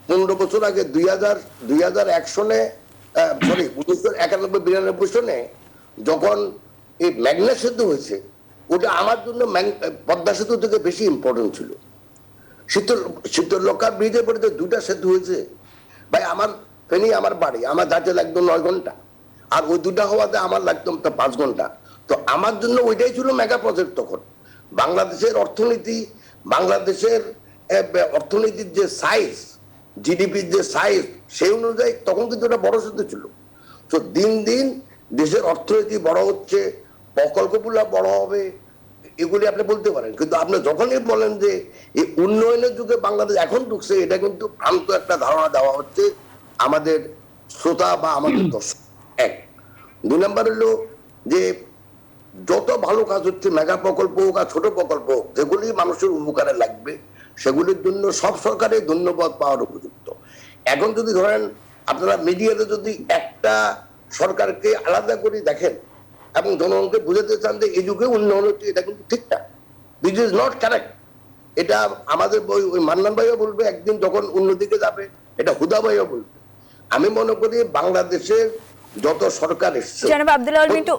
15 বছর আগে 2001 সনে 1991-92 সনে যখন এই মেঘনা সেতু হয়েছে, ওটা আমার জন্য পদ্মা সেতু থেকে বেশি ইম্পর্টেন্ট ছিল। শীতলক্ষা ব্রিজের পরে যে 2টা সেতু হয়েছে, ভাই আমার ফেনী আমার বাড়ি, আমার যাতে লাগতো 9 ঘন্টা, আর ওই 2টা হওয়াতে আমার লাগতো 5 ঘন্টা। তো আমার জন্য ওইটাই ছিল মেগা প্রজেক্ট। তখন বাংলাদেশের অর্থনীতির যে সাইজ, জিডিপির যে সাইজ, সেই অনুযায়ী তখন কিন্তু এটা বড় সেতু ছিল। তো দিন দিন দেশের অর্থনীতি বড় হচ্ছে, প্রকল্পগুলো বড় হবে, এগুলি আপনি বলতে পারেন। কিন্তু আপনি যখনই বলেন যে এই উন্নয়নের যুগে বাংলাদেশ এখন ঢুকছে, এটা কিন্তু ভ্রান্ত একটা ধারণা দেওয়া হচ্ছে আমাদের শ্রোতা বা আমাদের দর্শক। 1 2 নম্বর হলো যে যত ভালো কাজ হচ্ছে, মেগা প্রকল্প হোক আর ছোট প্রকল্প হোক, যেগুলি মানুষের উপকারে লাগবে, সেগুলির জন্য সব সরকারের ধন্যবাদ পাওয়ার উপযুক্ত। এখন যদি ধরেন আপনারা মিডিয়াতে যদি একটা সরকারকে আলাদা করে দেখেন এবং জনগণকে বুঝাতে চান যে এই যুগে উন্নয়ন হচ্ছে, এটা কিন্তু ঠিক না। This is not correct. এটা আমাদের ওই মান্নান ভাইও বলবে একদিন যখন অন্যদিকে যাবে, এটা হুদা ভাইও বলবে। আমি মনে করি বাংলাদেশের যত সরকার এসছে, জনাব আব্দুল আউয়াল মিন্টু,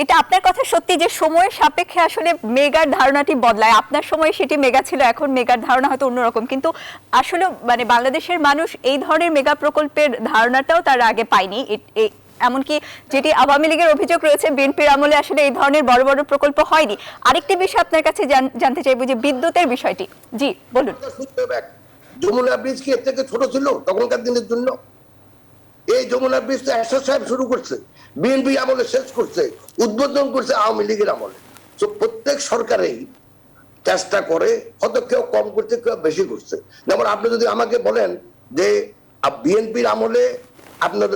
এটা আপনার কথা সত্যি যে সময়ের সাপেক্ষে আসলে মেগার ধারণাটি বদলায়। আপনার সময় সেটি মেগা ছিল, এখন মেগার ধারণা হয়তো অন্যরকম, কিন্তু আসলে মানে বাংলাদেশের মানুষ এই ধরনের মেগা প্রকল্পের ধারণাটাও তার আগে পায়নি। এমনকি যেটি আওয়ামী লীগের অভিযোগ রয়েছে, বিএনপির আমলে আসলে এই ধরনের বড় বড় প্রকল্প হয়নি। আরেকটি বিষয় আপনার কাছে জানতে চাইবো, যে বিদ্যুতের বিষয়টি। জি বলুন। যমুনা ব্রিজ কি এর থেকে ছোট ছিল তখনকার দিনের জন্য? এই যমুনা ব্রিজ তো এরশাদ সাহেব শুরু করছে, বিএনপি আমলে শেষ করছে, উদ্বোধন করছে আওয়ামী লীগের আমলে। তো প্রত্যেক সরকারেই চেষ্টা করে, হয়তো কেউ কম করছে, কেউ বেশি করছে। যেমন আপনি যদি আমাকে বলেন যে বিএনপির আমলে আপনার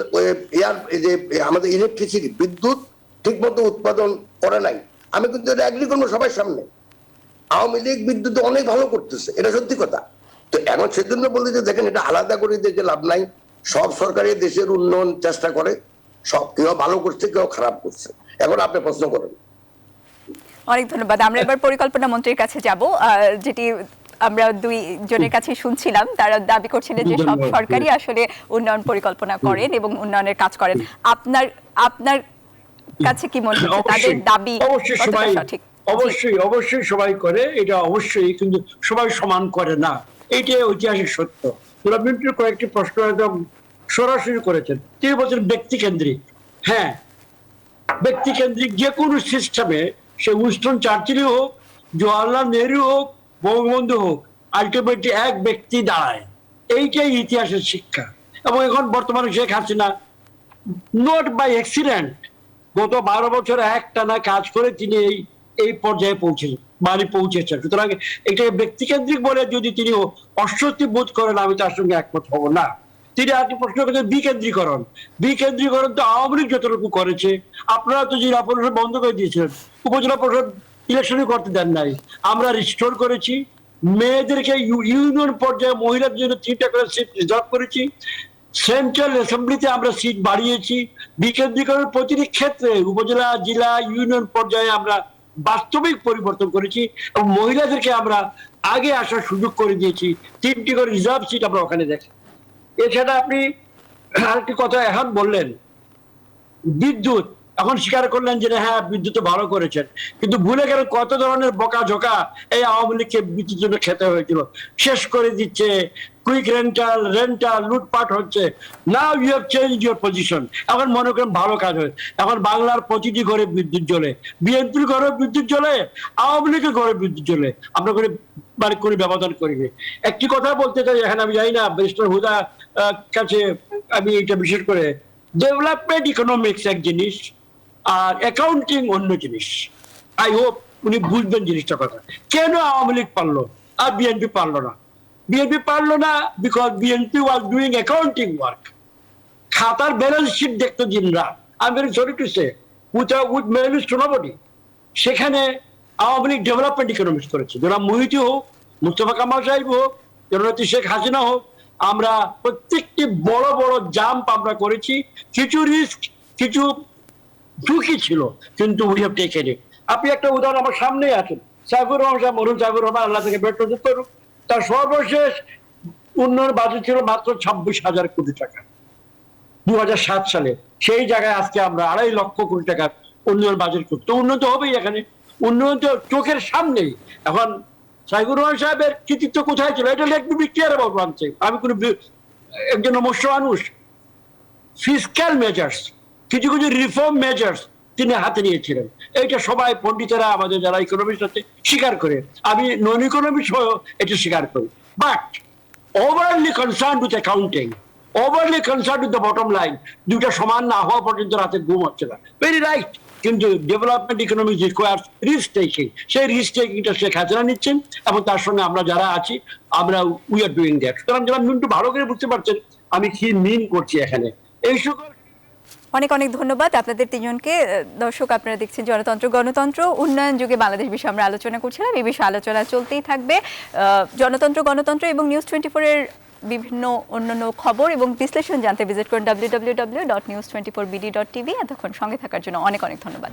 এই যে আমাদের ইলেকট্রিসিটি বিদ্যুৎ ঠিক মতো উৎপাদন করে নাই। আমি কিন্তু এটা এগ্রি করবো সবার সামনে। আওয়ামী লীগ বিদ্যুৎ অনেক ভালো করতেছে, এটা সত্যি কথা। তো এখন সেজন্য বলতে যে দেখেন, এটা আলাদা করে দেখে লাভ নাই। সব সরকারি দেশের উন্নয়ন চেষ্টা করে, সব কেউ ভালো করছে, কেউ খারাপ করছে। এখন আপনি প্রশ্ন করেন। অনেক ধন্যবাদ। আমরা এবার পরিকল্পনা মন্ত্রীর কাছে যাব, যেটি আমরা দুই জনের কাছে শুনছিলাম। তারা দাবি করছিলেন যে সব সরকারই আসলে উন্নয়ন পরিকল্পনা করেন এবং উন্নয়নের কাজ করেন। আপনার কাছে কি মনে হচ্ছে তাদের দাবি কতটা সঠিক? অবশ্যই সবাই করে, এটা অবশ্যই, কিন্তু সবাই সমান করে না, এইটাই ঐতিহাসিক সত্য। মিন্টুর কয়েকটি প্রশ্ন একদম সরাসরি করেছেন। তিনি বলছেন ব্যক্তি কেন্দ্রিক। হ্যাঁ, ব্যক্তি কেন্দ্রিক যে কোনো সিস্টেমে, সে উইনস্টন চার্চিলই হোক, জওয়াহরলাল নেহরু হোক, বঙ্গবন্ধু হোক, আলটিমেটলি এক ব্যক্তি দাঁড়ায়। এইটাই ইতিহাসের শিক্ষা। এবং এখন বর্তমানে Sheikh Hasina not by accident গত 12 বছর একটানা কাজ করে তিনি এই পর্যায়ে পৌঁছেছেন। সুতরাং এটা ব্যক্তিকেন্দ্রিক বলে যদি তিনি অস্বস্তি বোধ করেন, আমি তার সঙ্গে একমত হব না। তিনি আরেকটি প্রশ্ন করেছেন বিকেন্দ্রীকরণ। বিকেন্দ্রীকরণ তো আওয়ামী লীগ যতটুকু করেছে, আপনারা তো জেলা পরিষদ বন্ধ করে দিয়েছিলেন, উপজেলা পরিষদ ইলেকশনই করতে দেন নাই। আমরা রিস্টোর করেছি, মেয়েদেরকে ইউনিয়ন পর্যায়ে মহিলাদের জন্য 3টা করে সিট রিজার্ভ করেছি, সেন্ট্রাল অ্যাসেম্বলিতে আমরা সিট বাড়িয়েছি। বিকেন্দ্রীকরণের প্রতিটি ক্ষেত্রে উপজেলা, জেলা, ইউনিয়ন পর্যায়ে আমরা বাস্তবিক পরিবর্তন করেছি এবং মহিলাদেরকে আমরা আগে আসার সুযোগ করে দিয়েছি। 3টি করে রিজার্ভ সিট আমরা ওখানে দেখি। এছাড়া আপনি আরেকটি কথা এখন বললেন, বিদ্যুৎ। এখন স্বীকার করলেন যে হ্যাঁ, বিদ্যুৎ ভালো করেছেন, কিন্তু ভুলে গেলেন কত ধরনের বকাঝোকা এই আওয়ামী লীগকে বিদ্যুৎ জন্য খেতে হয়েছিল। শেষ করে দিচ্ছে, কুইক রেন্টাল লুটপাট হচ্ছে। Now you have change your position. এখন মনে করেন ভালো কাজ হয়, এখন বাংলার প্রতিটি ঘরে বিদ্যুৎ জ্বলে, বিএনপির ঘরে বিদ্যুৎ জ্বলে, আওয়ামী লীগের ঘরে বিদ্যুৎ জ্বলে। আমরা কোনো ব্যবধান করিনি। একটি কথা বলতে চাই, এখানে আমি জানি না ব্যারিস্টার হুদা কাছে আমি এটা বিশেষ করে, ডেভেলপমেন্ট ইকোনমিক্স এক জিনিস আর অ্যাকাউন্টিং অন্য জিনিস। আই হোপ উনি বুঝবেন জিনিসটা কথা। কেন আওয়ামী লীগ পারলো আর বিএনপি পারলো না? বিএনপি পারলো না because BNP was doing accounting work. খাতার ব্যালেন্স শিট দেখতো দিনরা। I very sorry to say, with manage to nobody. সেখানে আওয়ামী লীগ ডেভেলপমেন্ট ইকোনমিক্স করেছে। জনাব মুহিতি হোক, মুস্তফা কামাল সাহেব হোক, জননেত্রী শেখ হাসিনা হোক, আমরা প্রত্যেকটি বড় বড় জাম্প আমরা করেছি। কিছু রিস্ক, কিছু ঝুঁকি ছিল, কিন্তু উই হ্যাভ টেকেন ইট। আপনি একটা উদাহরণ আমার সামনেই আছেন, সাইফুর রহমান সাহেব, মরুন সাইফুর রহমান, আল্লাহ থেকে বের করুক, তার সর্বশেষ উন্নয়ন বাজেট ছিল মাত্র 26,000 কোটি টাকা 2007 সালে। সেই জায়গায় আজকে আমরা 2.5 লক্ষ কোটি টাকার উন্নয়ন বাজেট করছি। তো উন্নয়ন হবেই, এখানে উন্নয়ন তো চোখের সামনেই। এখন সাইফুর রহমান সাহেবের কৃতিত্ব কোথায় ছিল? এটা let me be clear about one thing. আমি কোনো একজন নমস্য মানুষ, ফিসক্যাল মেজার্স, কিছু কিছু রিফর্ম মেজার্স তিনি হাতে নিয়েছিলেন। এইটা সবাই পণ্ডিতেরা, আমাদের যারা ইকোনমিস্ট আছে, স্বীকার করে। আমি নন ইকোনমিস্ট হয়েও এটা স্বীকার করি। But overlay concern with accounting, overlay concern with the bottom line, দুইটা সমান না হওয়া পর্যন্ত রাতে ঘুম হচ্ছে না। ভেরি রাইট, কিন্তু development economics requires risk taking. সেই রিস্ক টেকিংটা শেখ হাসিনা নিচ্ছেন এবং তার সঙ্গে আমরা যারা আছি, আমরা উই আর ডুইং দ্যাট। সুতরাং যারা মিন্টু ভালো করে বুঝতে পারছেন আমি কি মিন করছি এখানে। এই সকল অনেক অনেক ধন্যবাদ আপনাদের তিনজনকে। দর্শক, আপনারা দেখছেন জনতন্ত্র গণতন্ত্র, উন্নয়ন যুগে বাংলাদেশ বিষয়ে আমরা আলোচনা করছিলাম। এই বিষয়ে আলোচনা চলতেই থাকবে। জনতন্ত্র গণতন্ত্র এবং নিউজ 24 এর বিভিন্ন অন্যান্য খবর এবং বিশ্লেষণ জানতে ভিজিট করুন www.news24bd.tv। এতক্ষণ সঙ্গে থাকার জন্য অনেক অনেক ধন্যবাদ।